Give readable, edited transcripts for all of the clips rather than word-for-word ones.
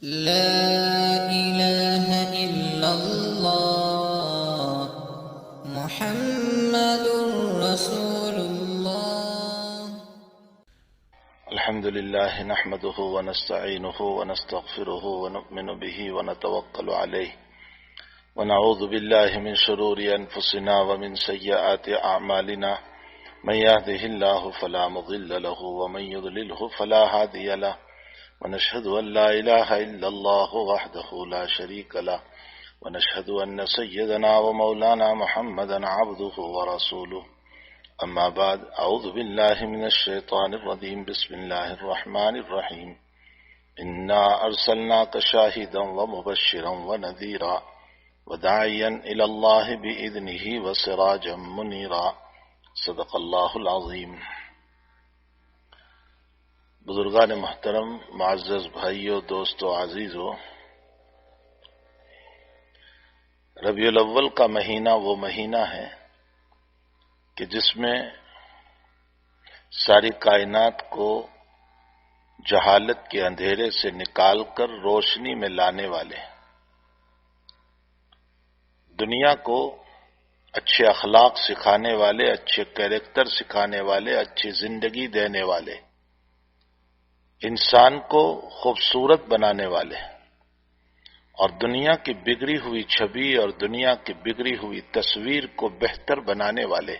لا إله إلا الله محمد رسول الله. الحمد لله نحمده ونستعينه ونستغفره ونؤمن به ونتوكل عليه ونعوذ بالله من شرور أنفسنا ومن سيئات أعمالنا من يهده الله فلا مضل له ومن يضلله فلا هادي له ونشهد أن لا إله إلا الله وحده لا شريك له ونشهد أن سيدنا ومولانا محمدا عبده ورسوله. أما بعد، أعوذ بالله من الشيطان الرجيم. بسم الله الرحمن الرحيم. إنا أرسلناك شاهدا ومبشرا ونذيرا وداعيا إلى الله بإذنه وسراجا منيرا. صدق اللہ العظیم. بزرگان محترم، معزز بھائیو، دوستو، عزیزو، ربیع الاول کا مہینہ وہ مہینہ ہے کہ جس میں ساری کائنات کو جہالت کے اندھیرے سے نکال کر روشنی میں لانے والے، دنیا کو اچھے اخلاق سکھانے والے، اچھے کیریکٹر سکھانے والے، اچھی زندگی دینے والے، انسان کو خوبصورت بنانے والے اور دنیا کی بگڑی ہوئی چھبی اور دنیا کی بگڑی ہوئی تصویر کو بہتر بنانے والے،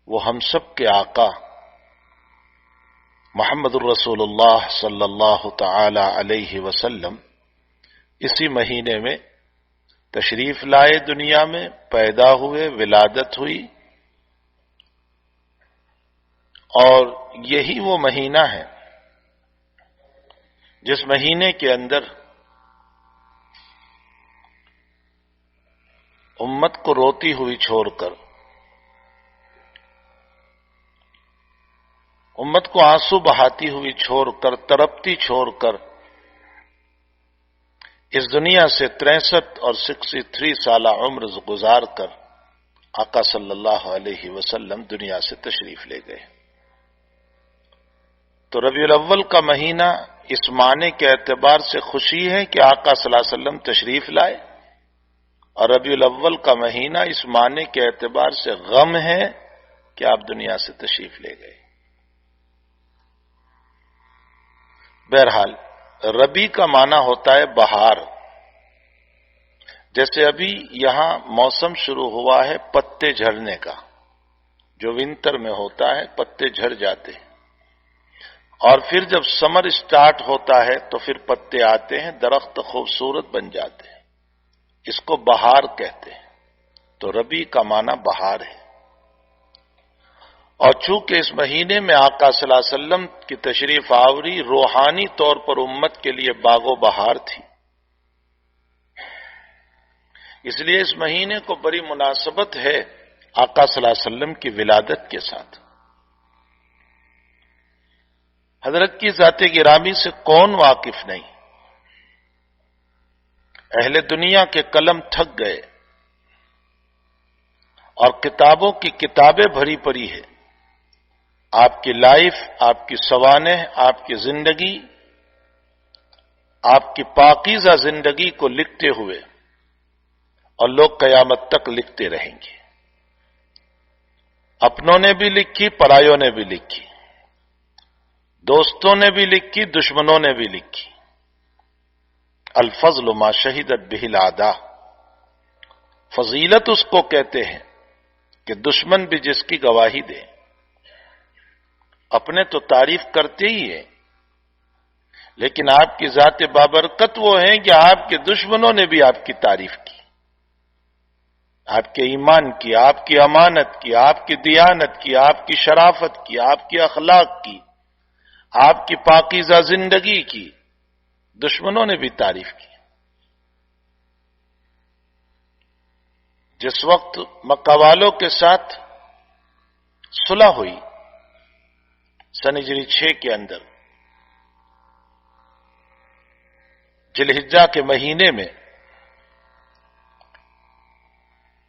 وہ ہم سب کے آقا محمد الرسول اللہ صلی اللہ تعالی علیہ وسلم اسی مہینے میں تشریف لائے، دنیا میں پیدا ہوئے، ولادت ہوئی، اور یہی وہ مہینہ ہے جس مہینے کے اندر امت کو روتی ہوئی چھوڑ کر، امت کو آنسو بہاتی ہوئی چھوڑ کر، تڑپتی چھوڑ کر، اس دنیا سے 63 اور 63 سالہ عمر گزار کر آقا صلی اللہ علیہ وسلم دنیا سے تشریف لے گئے. تو ربیع الاول کا مہینہ اس معنی کے اعتبار سے خوشی ہے کہ آقا صلی اللہ علیہ وسلم تشریف لائے، اور ربیع الاول کا مہینہ اس معنی کے اعتبار سے غم ہے کہ آپ دنیا سے تشریف لے گئے. بہرحال ربیع کا معنی ہوتا ہے بہار. جیسے ابھی یہاں موسم شروع ہوا ہے پتے جھڑنے کا، جو ونٹر میں ہوتا ہے، پتے جھڑ جاتے ہیں، اور پھر جب سمر سٹارٹ ہوتا ہے تو پھر پتے آتے ہیں، درخت خوبصورت بن جاتے ہیں، اس کو بہار کہتے ہیں. تو ربیع کا معنی بہار ہے. اور چونکہ اس مہینے میں آقا صلی اللہ علیہ وسلم کی تشریف آوری روحانی طور پر امت کے لیے باغ و بہار تھی، اس لیے اس مہینے کو بڑی مناسبت ہے آقا صلی اللہ علیہ وسلم کی ولادت کے ساتھ. حضرت کی ذات گرامی سے کون واقف نہیں؟ اہل دنیا کے قلم تھک گئے اور کتابوں کی کتابیں بھری پڑی ہے. آپ کی لائف، آپ کی سوانح، آپ کی زندگی، آپ کی پاکیزہ زندگی کو لکھتے ہوئے، اور لوگ قیامت تک لکھتے رہیں گے. اپنوں نے بھی لکھی، پرایوں نے بھی لکھی، دوستوں نے بھی لکھی، دشمنوں نے بھی لکھی. الفضل ما شہدت بہ الاعداء، فضیلت اس کو کہتے ہیں کہ دشمن بھی جس کی گواہی دے. اپنے تو تعریف کرتے ہی ہیں، لیکن آپ کی ذات بابرکت وہ ہیں کہ آپ کے دشمنوں نے بھی آپ کی تعریف کی، آپ کے ایمان کی، آپ کی امانت کی، آپ کی دیانت کی، آپ کی شرافت کی، آپ کی اخلاق کی، آپ کی پاکیزہ زندگی کی، دشمنوں نے بھی تعریف کی. جس وقت مکہ والوں کے ساتھ صلح ہوئی سن ہجری 6 کے اندر، ذی الحجہ کے مہینے میں،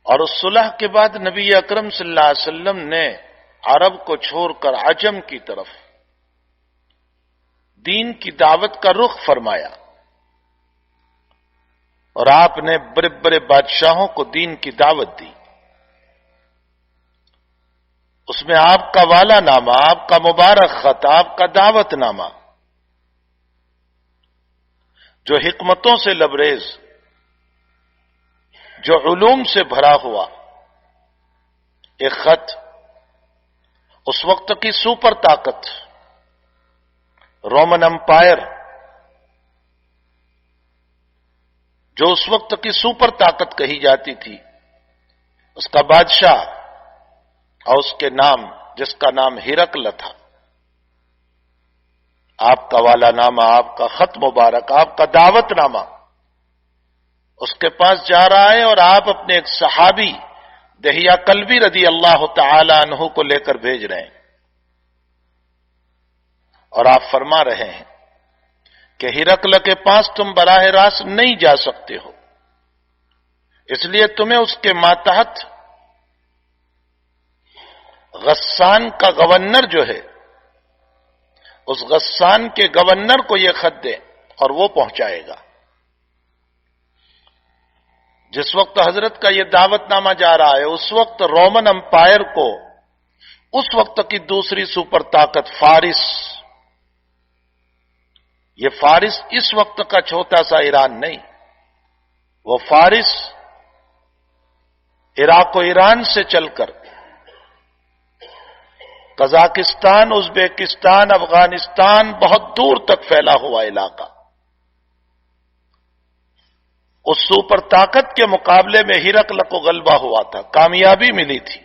اور اس صلح کے بعد نبی اکرم صلی اللہ علیہ وسلم نے عرب کو چھوڑ کر عجم کی طرف دین کی دعوت کا رخ فرمایا. اور آپ نے بڑے بڑے بادشاہوں کو دین کی دعوت دی. اس میں آپ کا والا نامہ، آپ کا مبارک خط، آپ کا دعوت نامہ جو حکمتوں سے لبریز، جو علوم سے بھرا ہوا ایک خط، اس وقت کی سپر طاقت رومن امپائر، جو اس وقت کی سپر طاقت کہی جاتی تھی، اس کا بادشاہ اور اس کے نام، جس کا نام ہرقل تھا، آپ کا والا نامہ، آپ کا خط مبارک، آپ کا دعوت نامہ اس کے پاس جا رہا ہے، اور آپ اپنے ایک صحابی دہیہ کلبی رضی اللہ تعالی عنہ کو لے کر بھیج رہے ہیں، اور آپ فرما رہے ہیں کہ ہرقل کے پاس تم براہ راست نہیں جا سکتے ہو، اس لیے تمہیں اس کے ماتحت غسان کا گورنر جو ہے، اس غسان کے گورنر کو یہ خط دے اور وہ پہنچائے گا. جس وقت حضرت کا یہ دعوت نامہ جا رہا ہے، اس وقت رومن امپائر کو، اس وقت کی دوسری سپر طاقت فارس، یہ فارس اس وقت کا چھوٹا سا ایران نہیں، وہ فارس عراق و ایران سے چل کر قزاقستان، ازبیکستان، افغانستان، بہت دور تک پھیلا ہوا علاقہ، اس سپر طاقت کے مقابلے میں ہرقل کو غلبہ ہوا تھا، کامیابی ملی تھی،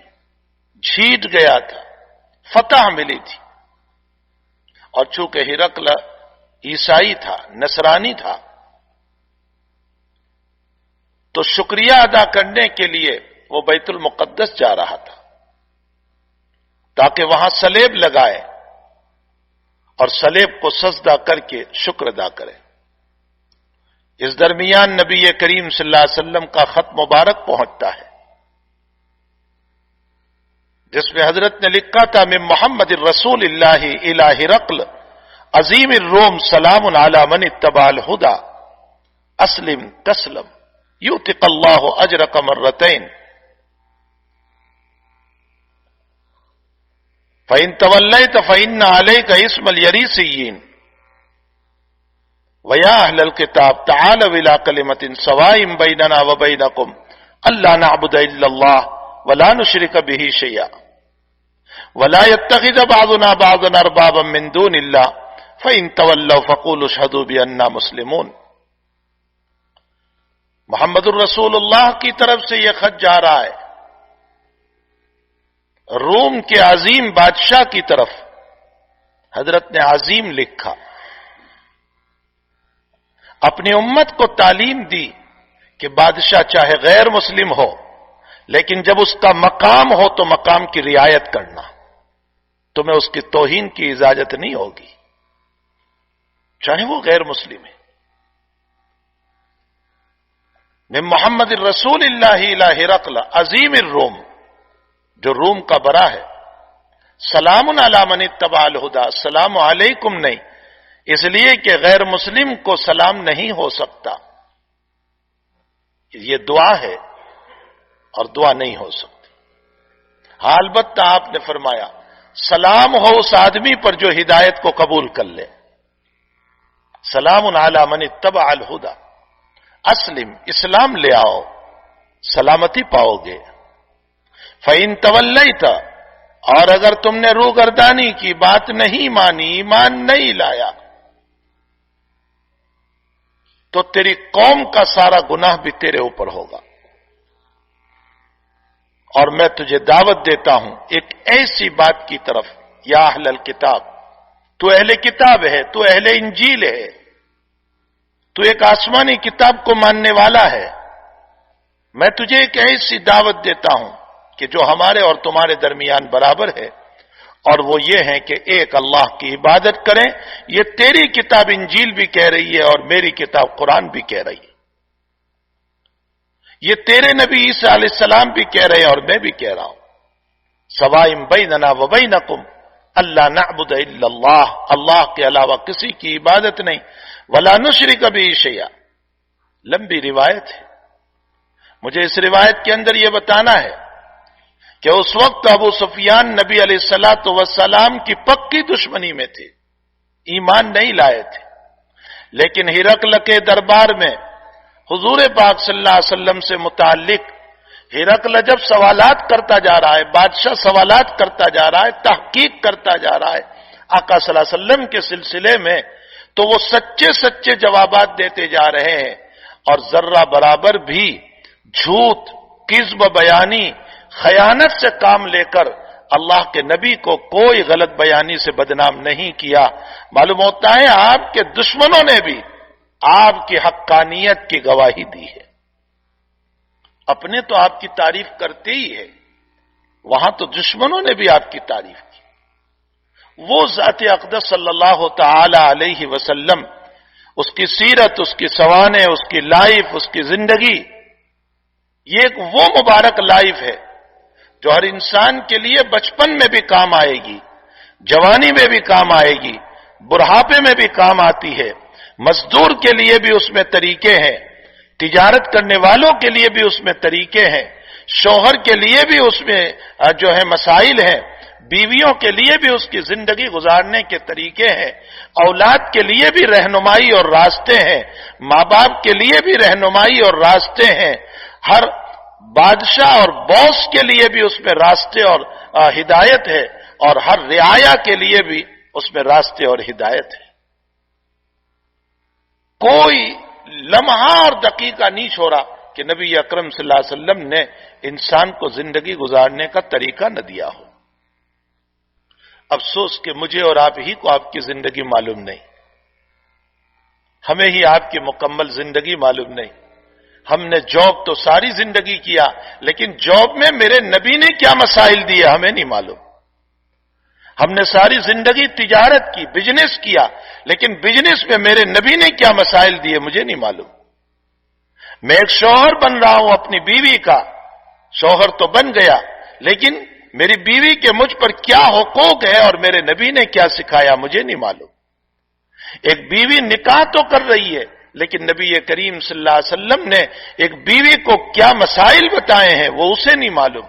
جیت گیا تھا، فتح ملی تھی. اور چونکہ ہرقل عیسائی تھا، نصرانی تھا، تو شکریہ ادا کرنے کے لیے وہ بیت المقدس جا رہا تھا تاکہ وہاں صلیب لگائے اور صلیب کو سجدہ کر کے شکر ادا کرے. اس درمیان نبی کریم صلی اللہ علیہ وسلم کا خط مبارک پہنچتا ہے، جس میں حضرت نے لکھا تھا من محمد الرسول اللہ الی ہرقل عظیم الروم سلام علی من اتبع الہدی اسلم تسلم یؤتک اللہ اجرک مرتین فإن توليت فإن عليك اسم اليريسيين ويا أهل الكتاب تعالوا إلى كلمة سواء بيننا وبينكم ألا نعبد إلا الله ولا نشرك به شيئا ولا يتخذ بعضنا بعضا أربابا من دون الله فإن تولوا فقولوا اشهدوا بأننا مسلمون. محمد الرسول اللہ کی طرف سے یہ خط جا رہا ہے روم کے عظیم بادشاہ کی طرف. حضرت نے عظیم لکھا، اپنی امت کو تعلیم دی کہ بادشاہ چاہے غیر مسلم ہو، لیکن جب اس کا مقام ہو تو مقام کی رعایت کرنا، تمہیں اس کی توہین کی اجازت نہیں ہوگی، چاہے وہ غیر مسلم ہے. من محمد الرسول اللہ الی ہرقل عظیم الروم، جو روم کا بڑا ہے، سلام علی من اتبع الہدی، السلام علیکم نہیں، اس لیے کہ غیر مسلم کو سلام نہیں ہو سکتا، یہ دعا ہے اور دعا نہیں ہو سکتی. ہاں البتہ آپ نے فرمایا سلام ہو اس آدمی پر جو ہدایت کو قبول کر لے. سلام علی من اتبع الہدی، اسلم، اسلام لے آؤ، سلامتی پاؤ گے. فَإِن تَوَلَّيْتَ، اور اگر تم نے روگردانی کی، بات نہیں مانی، ایمان نہیں لایا، تو تیری قوم کا سارا گناہ بھی تیرے اوپر ہوگا. اور میں تجھے دعوت دیتا ہوں ایک ایسی بات کی طرف، یا اہل الکتاب، تو اہل کتاب ہے، تو اہل انجیل ہے، تو ایک آسمانی کتاب کو ماننے والا ہے. میں تجھے ایک ایسی دعوت دیتا ہوں کہ جو ہمارے اور تمہارے درمیان برابر ہے، اور وہ یہ ہے کہ ایک اللہ کی عبادت کریں. یہ تیری کتاب انجیل بھی کہہ رہی ہے اور میری کتاب قرآن بھی کہہ رہی ہے. یہ تیرے نبی عیسیٰ علیہ السلام بھی کہہ رہے ہیں اور میں بھی کہہ رہا ہوں. سوائم بیننا و بینکم اللہ نعبد الا اللہ، اللہ کے علاوہ کسی کی عبادت نہیں. ولا نشرک بہ شیئا، لمبی روایت ہے. مجھے اس روایت کے اندر یہ بتانا ہے کہ اس وقت ابو سفیان نبی علیہ الصلوۃ والسلام کی پکی دشمنی میں تھے، ایمان نہیں لائے تھے، لیکن ہرقل کے دربار میں حضور پاک صلی اللہ علیہ وسلم سے متعلق ہرقل جب سوالات کرتا جا رہا ہے، بادشاہ سوالات کرتا جا رہا ہے، تحقیق کرتا جا رہا ہے آقا صلی اللہ علیہ وسلم کے سلسلے میں، تو وہ سچے سچے جوابات دیتے جا رہے ہیں اور ذرہ برابر بھی جھوٹ، کذب بیانی، خیانت سے کام لے کر اللہ کے نبی کو کوئی غلط بیانی سے بدنام نہیں کیا. معلوم ہوتا ہے آپ کے دشمنوں نے بھی آپ کی حقانیت کی گواہی دی ہے. اپنے تو آپ کی تعریف کرتے ہی ہے، وہاں تو دشمنوں نے بھی آپ کی تعریف کی. وہ ذات اقدس صلی اللہ تعالی علیہ وسلم، اس کی سیرت، اس کی سوانح، اس کی لائف، اس کی زندگی، یہ ایک وہ مبارک لائف ہے جو ہر انسان کے لیے بچپن میں بھی کام آئے گی، جوانی میں بھی کام آئے گی، بڑھاپے میں بھی کام آتی ہے. مزدور کے لیے بھی اس میں طریقے ہیں، تجارت کرنے والوں کے لیے بھی اس میں طریقے ہیں، شوہر کے لیے بھی اس میں جو ہے مسائل ہیں، بیویوں کے لیے بھی اس کی زندگی گزارنے کے طریقے ہیں، اولاد کے لیے بھی رہنمائی اور راستے ہیں، ماں باپ کے لیے بھی رہنمائی اور راستے ہیں، ہر بادشاہ اور باس کے لیے بھی اس میں راستے اور ہدایت ہے، اور ہر رعایا کے لیے بھی اس میں راستے اور ہدایت ہے. کوئی لمحہ اور دقیقہ نہیں چھوڑا کہ نبی اکرم صلی اللہ علیہ وسلم نے انسان کو زندگی گزارنے کا طریقہ نہ دیا ہو. افسوس کہ مجھے اور آپ ہی کو آپ کی زندگی معلوم نہیں، ہمیں ہی آپ کی مکمل زندگی معلوم نہیں. ہم نے جاب تو ساری زندگی کیا، لیکن جاب میں میرے نبی نے کیا مسائل دیے ہمیں نہیں معلوم. ہم نے ساری زندگی تجارت کی، بزنس کیا، لیکن بزنس میں میرے نبی نے کیا مسائل دیے مجھے نہیں معلوم. میں ایک شوہر بن رہا ہوں اپنی بیوی کا، شوہر تو بن گیا، لیکن میری بیوی کے مجھ پر کیا حقوق ہے اور میرے نبی نے کیا سکھایا مجھے نہیں معلوم. ایک بیوی نکاح تو کر رہی ہے، لیکن نبی کریم صلی اللہ علیہ وسلم نے ایک بیوی کو کیا مسائل بتائے ہیں وہ اسے نہیں معلوم.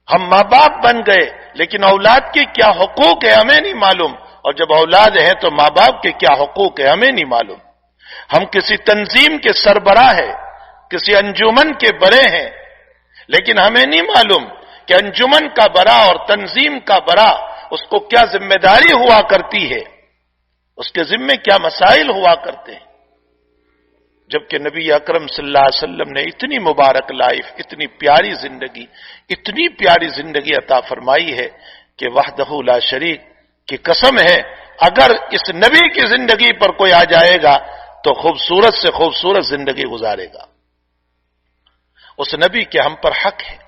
ہم ماں باپ بن گئے، لیکن اولاد کے کیا حقوق ہے ہمیں نہیں معلوم، اور جب اولاد ہے تو ماں باپ کے کیا حقوق ہے ہمیں نہیں معلوم. ہم کسی تنظیم کے سربراہ ہیں، کسی انجمن کے بڑے ہیں، لیکن ہمیں نہیں معلوم کہ انجمن کا بڑا اور تنظیم کا بڑا اس کو کیا ذمہ داری ہوا کرتی ہے، اس کے ذمے کیا مسائل ہوا کرتے ہیں. جبکہ نبی اکرم صلی اللہ علیہ وسلم نے اتنی مبارک لائف، اتنی پیاری زندگی عطا فرمائی ہے کہ وحدہ لا شریک کی قسم ہے، اگر اس نبی کی زندگی پر کوئی آ جائے گا تو خوبصورت سے خوبصورت زندگی گزارے گا. اس نبی کے ہم پر حق ہے.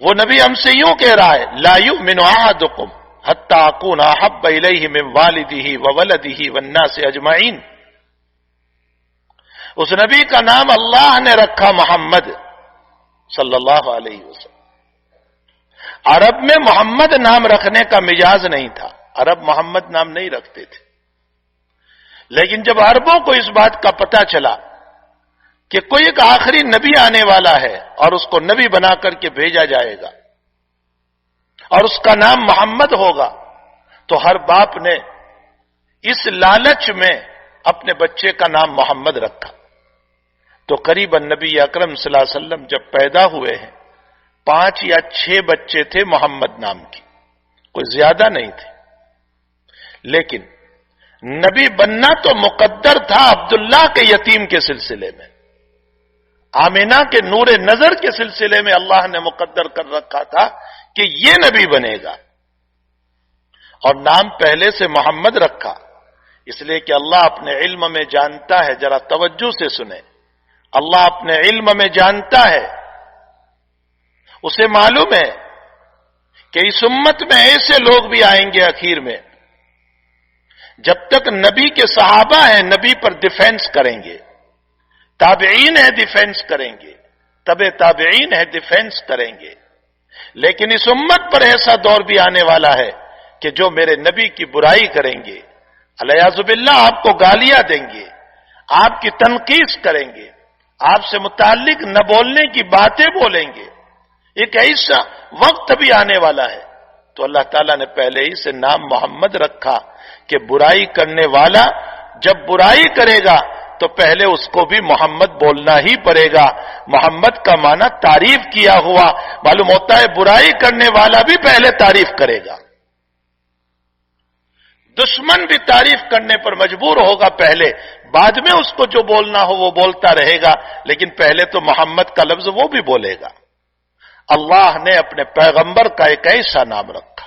وہ نبی ہم سے یوں کہہ رہا ہے، لا یؤمن احدکم حتی اکون احب الیہ من والدہ وولدہ والناس اجمعین. اس نبی کا نام اللہ نے رکھا محمد صلی اللہ علیہ وسلم. عرب میں محمد نام رکھنے کا مجاز نہیں تھا، عرب محمد نام نہیں رکھتے تھے. لیکن جب عربوں کو اس بات کا پتہ چلا کہ کوئی ایک آخری نبی آنے والا ہے اور اس کو نبی بنا کر کے بھیجا جائے گا اور اس کا نام محمد ہوگا، تو ہر باپ نے اس لالچ میں اپنے بچے کا نام محمد رکھا. تو قریباً نبی اکرم صلی اللہ علیہ وسلم جب پیدا ہوئے ہیں 5 یا 6 بچے تھے محمد نام کی، کوئی زیادہ نہیں تھے. لیکن نبی بننا تو مقدر تھا عبداللہ کے یتیم کے سلسلے میں، آمینہ کے نور نظر کے سلسلے میں اللہ نے مقدر کر رکھا تھا کہ یہ نبی بنے گا، اور نام پہلے سے محمد رکھا اس لیے کہ اللہ اپنے علم میں جانتا ہے. ذرا توجہ سے سنیں، اللہ اپنے علم میں جانتا ہے، اسے معلوم ہے کہ اس امت میں ایسے لوگ بھی آئیں گے اخیر میں، جب تک نبی کے صحابہ ہیں نبی پر ڈیفینس کریں گے، تابعین ہے ڈیفینس کریں گے، تبع تابعین ہے ڈیفینس کریں گے. لیکن اس امت پر ایسا دور بھی آنے والا ہے کہ جو میرے نبی کی برائی کریں گے، الیاذ باللہ آپ کو گالیاں دیں گے، آپ کی تنقید کریں گے، آپ سے متعلق نہ بولنے کی باتیں بولیں گے۔ ایک ایسا وقت بھی آنے والا ہے، تو اللہ تعالیٰ نے پہلے ہی سے نام محمد رکھا کہ برائی کرنے والا جب برائی کرے گا تو پہلے اس کو بھی محمد بولنا ہی پڑے گا۔ محمد کا معنی تعریف کیا ہوا، معلوم ہوتا ہے برائی کرنے والا بھی پہلے تعریف کرے گا، دشمن بھی تعریف کرنے پر مجبور ہوگا پہلے، بعد میں اس کو جو بولنا ہو وہ بولتا رہے گا، لیکن پہلے تو محمد کا لفظ وہ بھی بولے گا۔ اللہ نے اپنے پیغمبر کا ایک ایسا نام رکھا،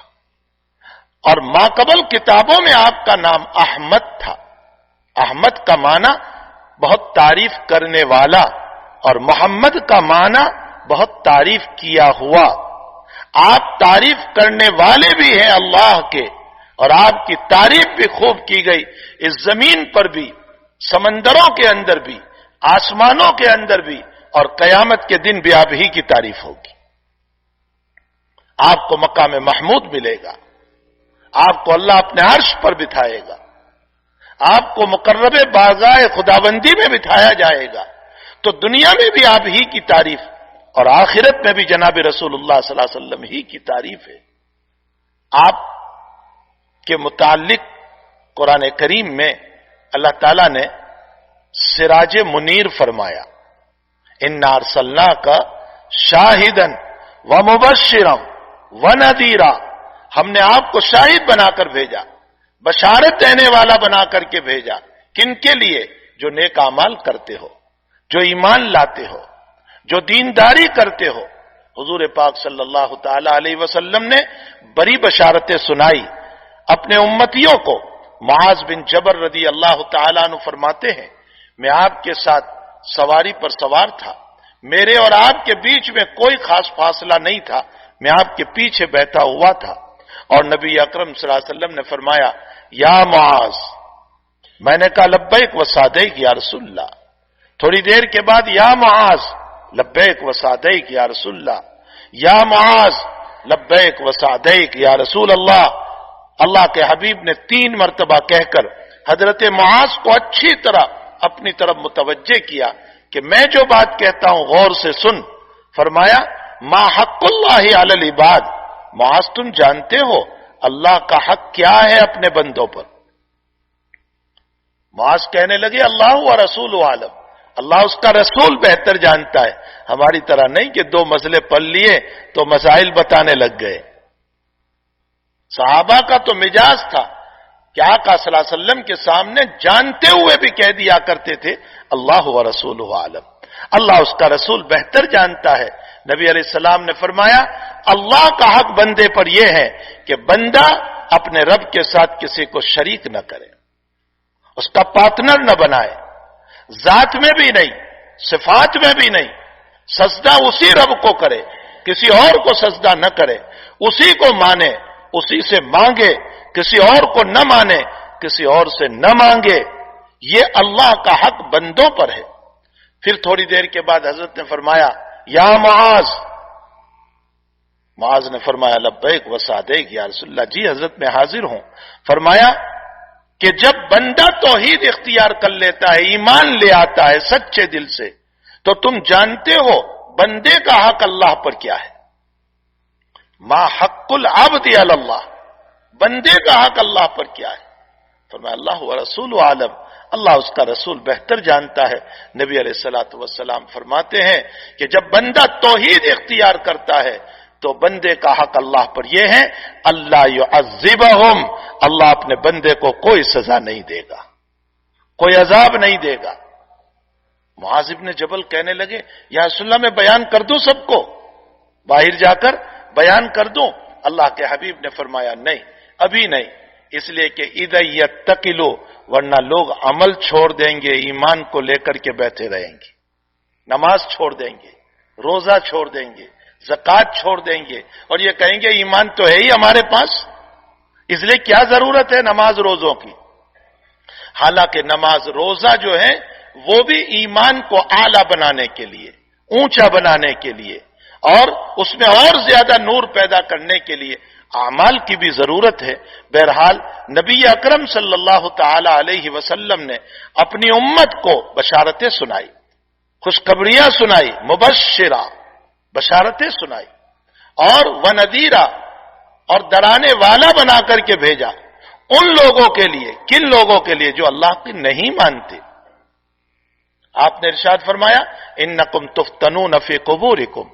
اور ماقبل کتابوں میں آپ کا نام احمد تھا۔ احمد کا معنی بہت تعریف کرنے والا، اور محمد کا معنی بہت تعریف کیا ہوا۔ آپ تعریف کرنے والے بھی ہیں اللہ کے، اور آپ کی تعریف بھی خوب کی گئی، اس زمین پر بھی، سمندروں کے اندر بھی، آسمانوں کے اندر بھی، اور قیامت کے دن بھی آپ ہی کی تعریف ہوگی۔ آپ کو مقام محمود ملے گا، آپ کو اللہ اپنے عرش پر بٹھائے گا، آپ کو مقرب بارگاہ خداوندی میں بٹھایا جائے گا، تو دنیا میں بھی آپ ہی کی تعریف، اور آخرت میں بھی جناب رسول اللہ صلی اللہ علیہ وسلم ہی کی تعریف ہے۔ آپ کے متعلق قرآن کریم میں اللہ تعالیٰ نے سراج منیر فرمایا، اِنَّا أَرْسَلْنَاكَ شَاهِدًا وَمُبَشِّرًا وَنَذِيرًا، ہم نے آپ کو شاہد بنا کر بھیجا، بشارت دینے والا بنا کر کے بھیجا۔ کن کے لیے؟ جو نیک اعمال کرتے ہو، جو ایمان لاتے ہو، جو دینداری کرتے ہو۔ حضور پاک صلی اللہ تعالی علیہ وسلم نے بڑی بشارتیں سنائی اپنے امتیوں کو۔ معاذ بن جبل رضی اللہ تعالیٰ عنہ فرماتے ہیں، میں آپ کے ساتھ سواری پر سوار تھا، میرے اور آپ کے بیچ میں کوئی خاص فاصلہ نہیں تھا، میں آپ کے پیچھے بیٹھا ہوا تھا، اور نبی اکرم صلی اللہ علیہ وسلم نے فرمایا، یا معاذ، میں نے کہا لبیک و سعدیک یا رسول اللہ۔ تھوڑی دیر کے بعد یا معاذ لبیک و سعدیک یا رسول اللہ، یا معاذ لبیک و سعدیک یا رسول اللہ۔ اللہ کے حبیب نے 3 مرتبہ کہہ کر حضرت معاذ کو اچھی طرح اپنی طرف متوجہ کیا کہ میں جو بات کہتا ہوں غور سے سن۔ فرمایا، ما حق اللہ علی العباد، معاذ تم جانتے ہو اللہ کا حق کیا ہے اپنے بندوں پر؟ معاذ کہنے لگے، اللہ و رسول عالم، اللہ اس کا رسول بہتر جانتا ہے، ہماری طرح نہیں کہ 2 مسئلے پڑھ لیے تو مسائل بتانے لگ گئے۔ صحابہ کا تو مزاج تھا کہ آقا صلی اللہ علیہ وسلم کے سامنے جانتے ہوئے بھی کہہ دیا کرتے تھے، اللہ و رسول عالم، اللہ اس کا رسول بہتر جانتا ہے۔ نبی علیہ السلام نے فرمایا، اللہ کا حق بندے پر یہ ہے کہ بندہ اپنے رب کے ساتھ کسی کو شریک نہ کرے، اس کا پارٹنر نہ بنائے، ذات میں بھی نہیں، صفات میں بھی نہیں، سجدہ اسی رب کو کرے، کسی اور کو سجدہ نہ کرے، اسی کو مانے، اسی سے مانگے، کسی اور کو نہ مانے، کسی اور سے نہ مانگے۔ یہ اللہ کا حق بندوں پر ہے۔ پھر تھوڑی دیر کے بعد حضرت نے فرمایا، یا معاذ، معاذ نے فرمایا لبیک و سعدیک یا رسول اللہ، جی حضرت میں حاضر ہوں۔ فرمایا کہ جب بندہ توحید اختیار کر لیتا ہے، ایمان لے آتا ہے سچے دل سے، تو تم جانتے ہو بندے کا حق اللہ پر کیا ہے؟ ما حق العبد علی اللہ، بندے کا حق اللہ پر کیا ہے؟ فرمایا اللہ و رسول عالم، اللہ اس کا رسول بہتر جانتا ہے۔ نبی علیہ الصلوۃ والسلام فرماتے ہیں کہ جب بندہ توحید اختیار کرتا ہے تو بندے کا حق اللہ پر یہ ہے، اللہ یعذبہم، اللہ اپنے بندے کو کوئی سزا نہیں دے گا، کوئی عذاب نہیں دے گا۔ معاذ بن جبل کہنے لگے، یا رسول اللہ میں بیان کر دوں سب کو، باہر جا کر بیان کر دوں؟ اللہ کے حبیب نے فرمایا نہیں، ابھی نہیں، اس لیے کہ اذا یتقلوا، ورنہ لوگ عمل چھوڑ دیں گے، ایمان کو لے کر کے بیٹھے رہیں گے، نماز چھوڑ دیں گے، روزہ چھوڑ دیں گے، زکوٰۃ چھوڑ دیں گے، اور یہ کہیں گے ایمان تو ہے ہی ہمارے پاس، اس لیے کیا ضرورت ہے نماز روزوں کی؟ حالانکہ نماز روزہ جو ہے وہ بھی ایمان کو اعلیٰ بنانے کے لیے، اونچا بنانے کے لیے، اور اس میں اور زیادہ نور پیدا کرنے کے لیے اعمال کی بھی ضرورت ہے. بہرحال نبی اکرم صلی اللہ تعالی علیہ وسلم نے اپنی امت کو بشارتیں سنائی، خوشخبریاں سنائی، مبشرہ بشارتیں سنائی، اور ونذیرہ اور ڈرانے والا بنا کر کے بھیجا ان لوگوں کے لیے. کن لوگوں کے لیے؟ جو اللہ کی نہیں مانتے. آپ نے ارشاد فرمایا انکم تفتنون فی قبورکم،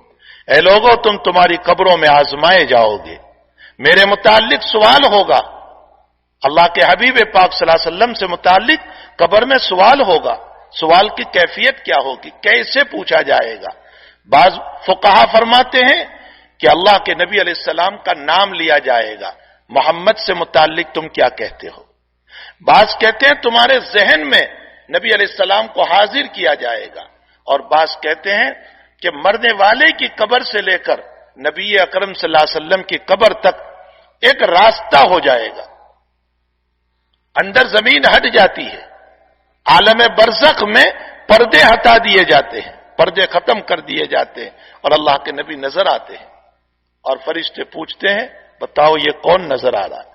اے لوگوں تم تمہاری قبروں میں آزمائے جاؤ گے، میرے متعلق سوال ہوگا. اللہ کے حبیب پاک صلی اللہ علیہ وسلم سے متعلق قبر میں سوال ہوگا. سوال کی کیفیت کیا ہوگی، کیسے پوچھا جائے گا؟ بعض فقہا فرماتے ہیں کہ اللہ کے نبی علیہ السلام کا نام لیا جائے گا، محمد سے متعلق تم کیا کہتے ہو؟ بعض کہتے ہیں تمہارے ذہن میں نبی علیہ السلام کو حاضر کیا جائے گا، اور بعض کہتے ہیں کہ مرنے والے کی قبر سے لے کر نبی اکرم صلی اللہ علیہ وسلم کی قبر تک ایک راستہ ہو جائے گا، اندر زمین ہٹ جاتی ہے، عالم برزخ میں پردے ہٹا دیے جاتے ہیں، پردے ختم کر دیے جاتے ہیں، اور اللہ کے نبی نظر آتے ہیں، اور فرشتے پوچھتے ہیں بتاؤ یہ کون نظر آ رہا ہے،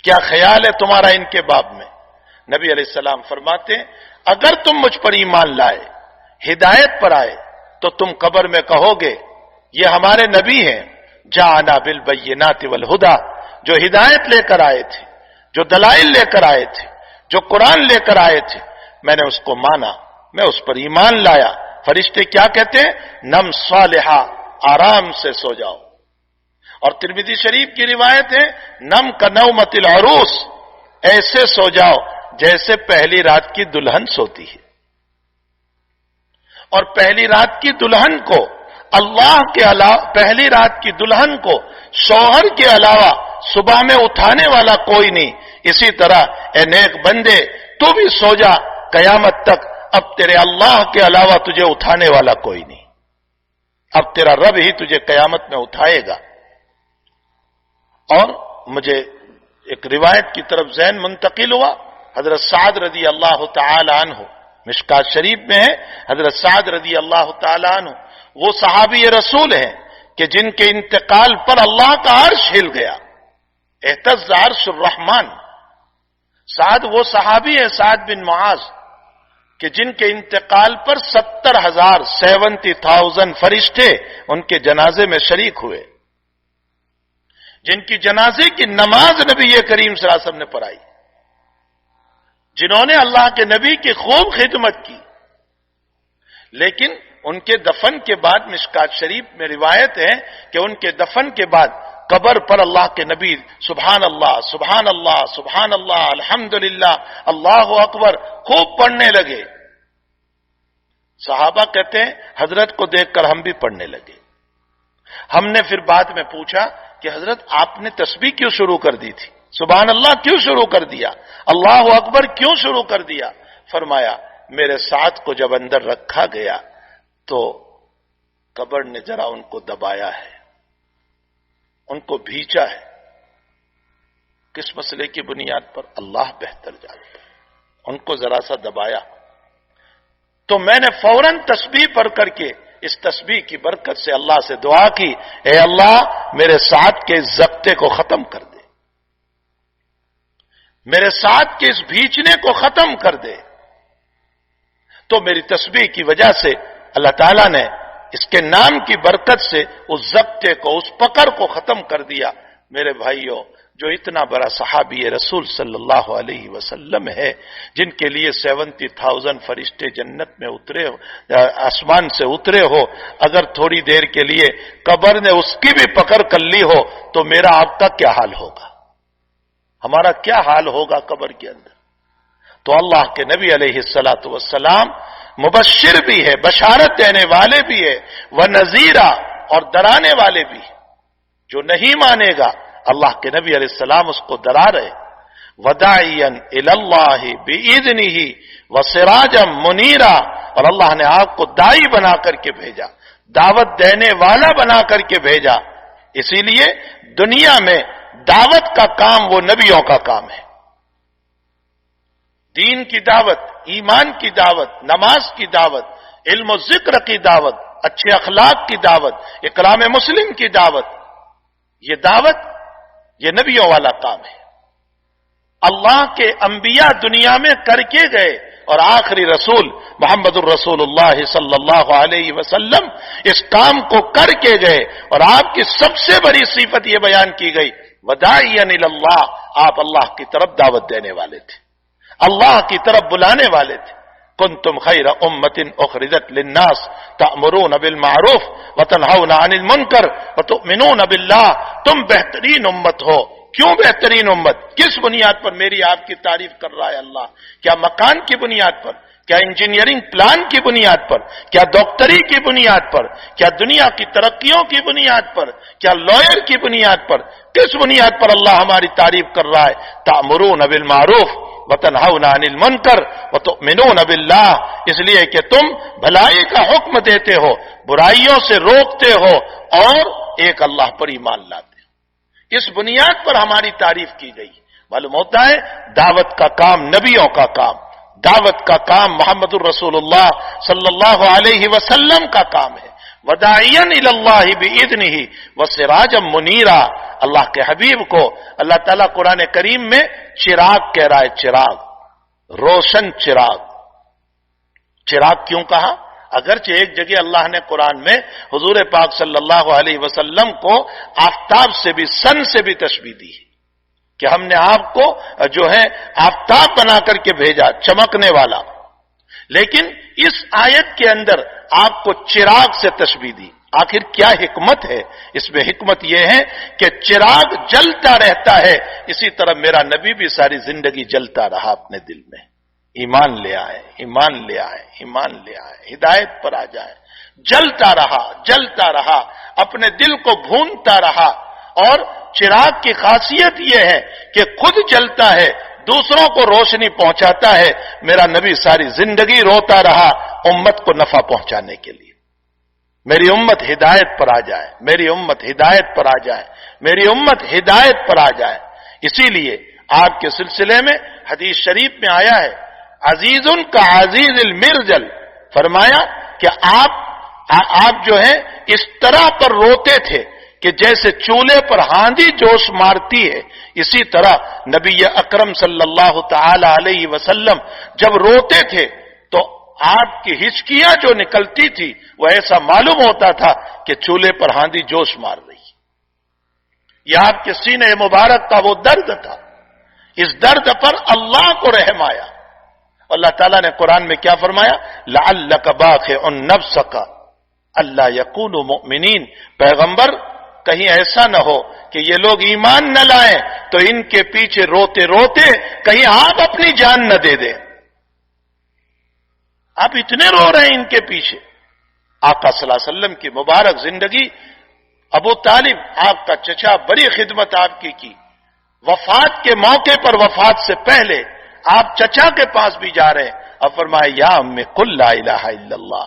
کیا خیال ہے تمہارا ان کے باب میں؟ نبی علیہ السلام فرماتے ہیں اگر تم مجھ پر ایمان لائے، ہدایت پر آئے، تو تم قبر میں کہو گے یہ ہمارے نبی ہیں، جاءنا بالبینات والہدی، جو ہدایت لے کر آئے تھے، جو دلائل لے کر آئے تھے، جو قرآن لے کر آئے تھے، میں نے اس کو مانا، میں اس پر ایمان لایا. فرشتے کیا کہتے ہیں؟ نم صالحہ، آرام سے سو جاؤ. اور ترمذی شریف کی روایت ہے نم کنومت العروس، ایسے سو جاؤ جیسے پہلی رات کی دلہن سوتی ہے. اور پہلی رات کی دلہن کو اللہ کے علاوہ، پہلی رات کی دلہن کو شوہر کے علاوہ صبح میں اٹھانے والا کوئی نہیں. اسی طرح اے نیک بندے تو بھی سو جا قیامت تک، اب تیرے اللہ کے علاوہ تجھے اٹھانے والا کوئی نہیں، اب تیرا رب ہی تجھے قیامت میں اٹھائے گا. اور مجھے ایک روایت کی طرف ذہن منتقل ہوا، حضرت سعد رضی اللہ تعالی عنہ، مشکات شریف میں ہے، حضرت سعد رضی اللہ تعالی عنہ وہ صحابی رسول ہیں کہ جن کے انتقال پر اللہ کا عرش ہل گیا، اہتز عرش الرحمن. سعد وہ صحابی ہے سعد بن معاذ کہ جن کے انتقال پر 70,000 فرشتے ان کے جنازے میں شریک ہوئے، جن کی جنازے کی نماز نبی کریم صلی اللہ علیہ وسلم نے پڑھائی، جنہوں نے اللہ کے نبی کی خوب خدمت کی. لیکن ان کے دفن کے بعد مشکات شریف میں روایت ہے کہ ان کے دفن کے بعد قبر پر اللہ کے نبی سبحان اللہ سبحان اللہ سبحان اللہ الحمدللہ اللہ اکبر خوب پڑھنے لگے. صحابہ کہتے ہیں حضرت کو دیکھ کر ہم بھی پڑھنے لگے. ہم نے پھر بعد میں پوچھا کہ حضرت آپ نے تسبیح کیوں شروع کر دی تھی، سبحان اللہ کیوں شروع کر دیا، اللہ اکبر کیوں شروع کر دیا؟ فرمایا میرے ساتھ کو جب اندر رکھا گیا تو قبر نے ذرا ان کو دبایا ہے، ان کو بھیچا ہے. کس مسئلے کی بنیاد پر؟ اللہ بہتر جانتا ہے. ان کو ذرا سا دبایا تو میں نے فوراً تسبیح پڑھ کر کے اس تسبیح کی برکت سے اللہ سے دعا کی اے اللہ میرے ساتھ کے اس ضبطے کو ختم کر دے، میرے ساتھ کے اس بھیچنے کو ختم کر دے. تو میری تسبیح کی وجہ سے اللہ تعالیٰ نے اس کے نام کی برکت سے اس ضبطے کو، اس پکڑ کو ختم کر دیا. میرے بھائیوں، جو اتنا بڑا صحابی رسول صلی اللہ علیہ وسلم ہے، جن کے لیے 70,000 فرشتے جنت میں اترے ہو، آسمان سے اترے ہو، اگر تھوڑی دیر کے لیے قبر نے اس کی بھی پکڑ کر لی ہو تو میرا آپ کا کیا حال ہوگا، ہمارا کیا حال ہوگا قبر کے اندر. تو اللہ کے نبی علیہ الصلوۃ والسلام مبشر بھی ہے، بشارت دینے والے بھی ہے، ونذیرہ اور ڈرانے والے بھی. جو نہیں مانے گا اللہ کے نبی علیہ السلام اس کو ڈرا رہے. وداعیا الی اللہ باذنہ وسراجا منیرا، اور اللہ نے آپ کو داعی بنا کر کے بھیجا، دعوت دینے والا بنا کر کے بھیجا. اسی لیے دنیا میں دعوت کا کام وہ نبیوں کا کام ہے. دین کی دعوت، ایمان کی دعوت، نماز کی دعوت، علم و ذکر کی دعوت، اچھے اخلاق کی دعوت، اکرام مسلم کی دعوت، یہ دعوت یہ نبیوں والا کام ہے. اللہ کے انبیاء دنیا میں کر کے گئے اور آخری رسول محمد الرسول اللہ صلی اللہ علیہ وسلم اس کام کو کر کے گئے. اور آپ کی سب سے بڑی صفت یہ بیان کی گئی وداعیا الی اللہ، آپ اللہ کی طرف دعوت دینے والے تھے، اللہ کی طرف بلانے والے تھے. کنتم خیر امۃ اخرجت للناس تأمرون بالمعروف وتنہون عن المنکر وتؤمنون باللہ. تم بہترین امت ہو. کیوں بہترین امت؟ کس بنیاد پر میری آپ کی تعریف کر رہا ہے اللہ؟ کیا مکان کی بنیاد پر؟ کیا انجینئرنگ پلان کی بنیاد پر؟ کیا ڈاکٹری کی بنیاد پر؟ کیا دنیا کی ترقیوں کی بنیاد پر؟ کیا لائر کی بنیاد پر؟ کس بنیاد پر اللہ ہماری تعریف کر رہا ہے؟ تأمرون بالمعروف وتنہون عن المنکر وتؤمنون باللہ. اس لیے کہ تم بھلائی کا حکم دیتے ہو، برائیوں سے روکتے ہو اور ایک اللہ پر ایمان لاتے ہو. اس بنیاد پر ہماری تعریف کی گئی. معلوم ہوتا ہے دعوت کا کام نبیوں کا کام، دعوت کا کام محمد الرسول اللہ صلی اللہ علیہ وسلم کا کام ہے. وداعیا الی اللہ باذنہ وسراجا منیرا. اللہ کے حبیب کو اللہ تعالیٰ قرآن کریم میں چراغ کہہ رہا ہے. چراغ، روشن چراغ. چراغ کیوں کہا؟ اگرچہ ایک جگہ اللہ نے قرآن میں حضور پاک صلی اللہ علیہ وسلم کو آفتاب سے بھی، سن سے بھی تشبیہ دی ہے کہ ہم نے آپ کو جو ہے آفتاب بنا کر کے بھیجا، چمکنے والا. لیکن اس آیت کے اندر آپ کو چراغ سے تشبیہ دی. آخر کیا حکمت ہے اس میں؟ حکمت یہ ہے کہ چراغ جلتا رہتا ہے، اسی طرح میرا نبی بھی ساری زندگی جلتا رہا اپنے دل میں. ایمان لے آئے، ایمان لے آئے، ایمان لے آئے، ہدایت پر آ جائے. جلتا رہا، جلتا رہا، اپنے دل کو بھونتا رہا. اور چراغ کی خاصیت یہ ہے کہ خود جلتا ہے، دوسروں کو روشنی پہنچاتا ہے. میرا نبی ساری زندگی روتا رہا امت کو نفع پہنچانے کے لیے. میری امت ہدایت پر آ جائے، میری امت ہدایت پر آ جائے، میری امت ہدایت پر آ جائے. اسی لیے آپ کے سلسلے میں حدیث شریف میں آیا ہے عزیز کا عزیز المرجل. فرمایا کہ آپ جو ہے اس طرح پر روتے تھے کہ جیسے چولہے پر ہاندی جوش مارتی ہے. اسی طرح نبی اکرم صلی اللہ تعالی علیہ وسلم جب روتے تھے تو آپ کی ہچکیاں جو نکلتی تھی وہ ایسا معلوم ہوتا تھا کہ چولہے پر ہاندی جوش مار رہی. یہ آپ کے سینے مبارک کا وہ درد تھا. اس درد پر اللہ کو رحم آیا. اللہ تعالیٰ نے قرآن میں کیا فرمایا؟ لعلک باخع نفسک الا یکونوا مؤمنین. پیغمبر کہیں ایسا نہ ہو کہ یہ لوگ ایمان نہ لائیں تو ان کے پیچھے روتے روتے کہیں آپ اپنی جان نہ دے دیں. آپ اتنے رو رہے ہیں ان کے پیچھے. آقا صلی اللہ علیہ وسلم کی مبارک زندگی. ابو طالب آپ کا چچا بڑی خدمت آپ کی. وفات کے موقع پر، وفات سے پہلے آپ چچا کے پاس بھی جا رہے ہیں. اب فرمایا یا ام قل لا الہ الا اللہ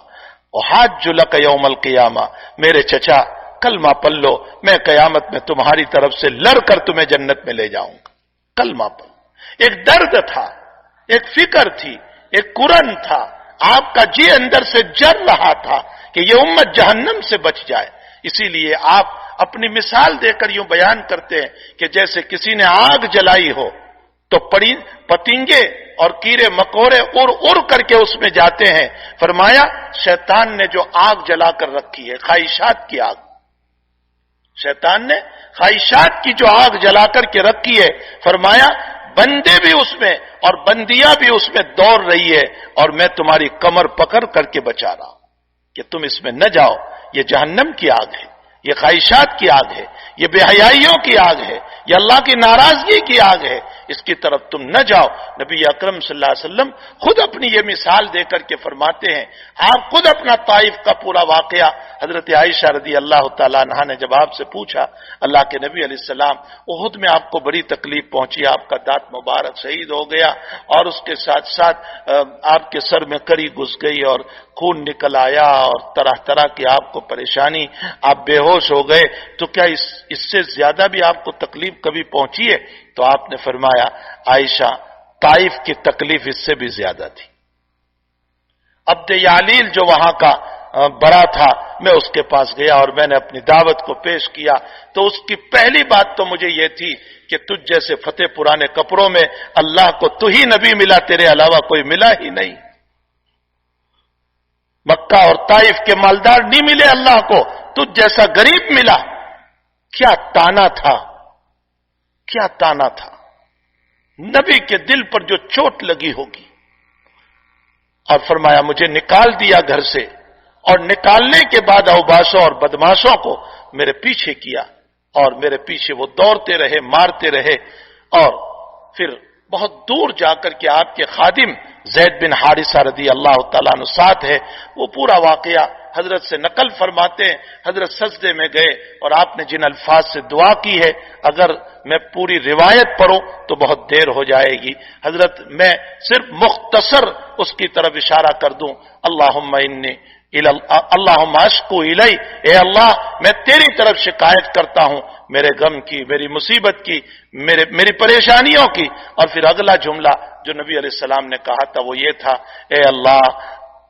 احاج لک یوم القیامہ. میرے چچا کلمہ پڑھ لو، میں قیامت میں تمہاری طرف سے لڑ کر تمہیں جنت میں لے جاؤں گا. کلمہ پڑھ. ایک درد تھا، ایک فکر تھی، ایک قرن تھا. آپ کا جی اندر سے جل رہا تھا کہ یہ امت جہنم سے بچ جائے. اسی لیے آپ اپنی مثال دے کر یوں بیان کرتے ہیں کہ جیسے کسی نے آگ جلائی ہو تو پتنگے اور کیڑے مکوڑے اڑ کر کے اس میں جاتے ہیں. فرمایا شیطان نے جو آگ جلا کر رکھی ہے، خواہشات کی آگ، شیطان نے خواہشات کی جو آگ جلا کر کے رکھی ہے، فرمایا بندے بھی اس میں اور بندیاں بھی اس میں دوڑ رہی ہے اور میں تمہاری کمر پکڑ کر کے بچا رہا ہوں کہ تم اس میں نہ جاؤ. یہ جہنم کی آگ ہے، یہ خواہشات کی آگ ہے، یہ بے حیائیوں کی آگ ہے، یہ اللہ کی ناراضگی کی آگ ہے. اس کی طرف تم نہ جاؤ. نبی اکرم صلی اللہ علیہ وسلم خود اپنی یہ مثال دے کر کے فرماتے ہیں. آپ خود اپنا طائف کا پورا واقعہ، حضرت عائشہ رضی اللہ تعالیٰ عنہا نے جب آپ سے پوچھا اللہ کے نبی علیہ السلام احد میں آپ کو بڑی تکلیف پہنچی، آپ کا دانت مبارک شہید ہو گیا اور اس کے ساتھ ساتھ آپ کے سر میں کڑی گھس گئی اور خون نکل آیا اور طرح طرح کی آپ کو پریشانی، آپ بے ہوش ہو گئے، تو کیا اس سے زیادہ بھی آپ کو تکلیف کبھی پہنچی ہے؟ تو آپ نے فرمایا عائشہ طائف کی تکلیف اس سے بھی زیادہ تھی. عبد یعلیل جو وہاں کا بڑا تھا، میں اس کے پاس گیا اور میں نے اپنی دعوت کو پیش کیا، تو اس کی پہلی بات تو مجھے یہ تھی کہ تجھ جیسے فتح پرانے کپڑوں میں اللہ کو تو ہی نبی ملا، تیرے علاوہ کوئی ملا ہی نہیں۔ مکہ اور طائف کے مالدار نہیں ملے اللہ کو، تجھ جیسا غریب ملا۔ کیا تانا تھا، کیا تانا تھا، نبی کے دل پر جو چوٹ لگی ہوگی۔ اور فرمایا مجھے نکال دیا گھر سے، اور نکالنے کے بعد اوباشوں اور بدماشوں کو میرے پیچھے کیا، اور میرے پیچھے وہ دوڑتے رہے، مارتے رہے، اور پھر بہت دور جا کر کے آپ کے خادم زید بن حارثہ رضی اللہ تعالیٰ عنہ ساتھ ہے، وہ پورا واقعہ حضرت سے نقل فرماتے ہیں۔ حضرت سجدے میں گئے اور آپ نے جن الفاظ سے دعا کی ہے، اگر میں پوری روایت پڑھوں تو بہت دیر ہو جائے گی، حضرت میں صرف مختصر اس کی طرف اشارہ کر دوں۔ اللہم اشکو الی، اے اللہ میں تیری طرف شکایت کرتا ہوں میرے غم کی، میری مصیبت کی، میری پریشانیوں کی۔ اور پھر اگلا جملہ جو نبی علیہ السلام نے کہا تھا وہ یہ تھا، اے اللہ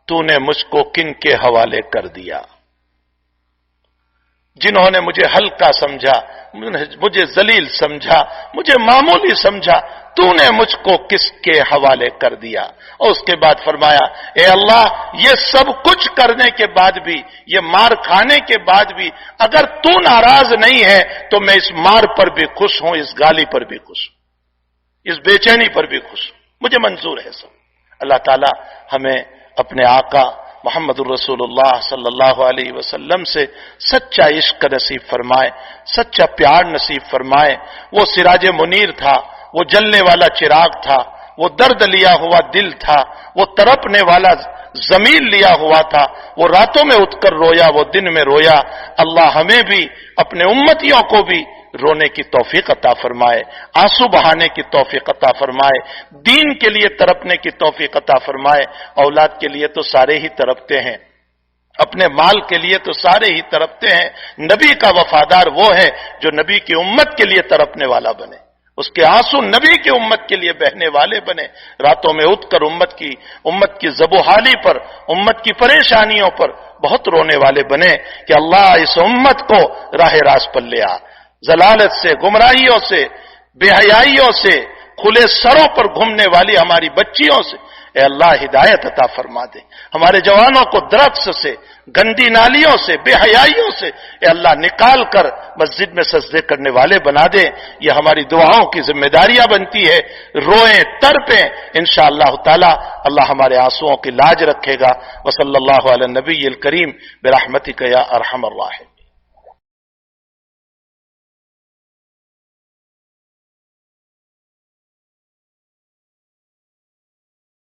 تو نے مجھ کو کن کے حوالے کر دیا؟ جنہوں نے مجھے ہلکا سمجھا، مجھے ذلیل سمجھا، مجھے معمولی سمجھا، تو نے مجھ کو کس کے حوالے کر دیا؟ اور اس کے بعد فرمایا اے اللہ یہ سب کچھ کرنے کے بعد بھی، یہ مار کھانے کے بعد بھی اگر تو ناراض نہیں ہے تو میں اس مار پر بھی خوش ہوں، اس گالی پر بھی خوش ہوں، اس بے چینی پر بھی خوش ہوں، مجھے منظور ہے سب۔ اللہ تعالی ہمیں اپنے آقا محمد الرسول اللہ صلی اللہ علیہ وسلم سے سچا عشق نصیب فرمائے، سچا پیار نصیب فرمائے۔ وہ سراج منیر تھا، وہ جلنے والا چراغ تھا، وہ درد لیا ہوا دل تھا، وہ تڑپنے والا ضمیر لیا ہوا تھا، وہ راتوں میں اٹھ کر رویا، وہ دن میں رویا۔ اللہ ہمیں بھی اپنے امتیوں کو بھی رونے کی توفیق عطا فرمائے، آنسو بہانے کی توفیق عطا فرمائے، دین کے لیے تڑپنے کی توفیق عطا فرمائے۔ اولاد کے لیے تو سارے ہی تڑپتے ہیں، اپنے مال کے لیے تو سارے ہی تڑپتے ہیں، نبی کا وفادار وہ ہے جو نبی کی امت کے لیے تڑپنے والا بنے، اس کے آنسو نبی کی امت کے لیے بہنے والے بنے، راتوں میں اٹھ کر امت کی زبوحالی پر، امت کی پریشانیوں پر بہت رونے والے بنے کہ اللہ اس امت کو راہ راست پر لے آ، ضلالت سے، گمراہیوں سے، بے حیائیوں سے، کھلے سروں پر گھومنے والی ہماری بچیوں سے اے اللہ ہدایت عطا فرما دے، ہمارے جوانوں کو درخت سے، گندی نالیوں سے، بے حیائیوں سے اے اللہ نکال کر مسجد میں سجدے کرنے والے بنا دے۔ یہ ہماری دعاؤں کی ذمہ داریاں بنتی ہے، روئیں تڑپیں انشاءاللہ تعالی، اللہ ہمارے آنسوؤں کی لاج رکھے گا۔ وصلی اللہ علی النبی الکریم برحمتک یا ارحم الراحمین۔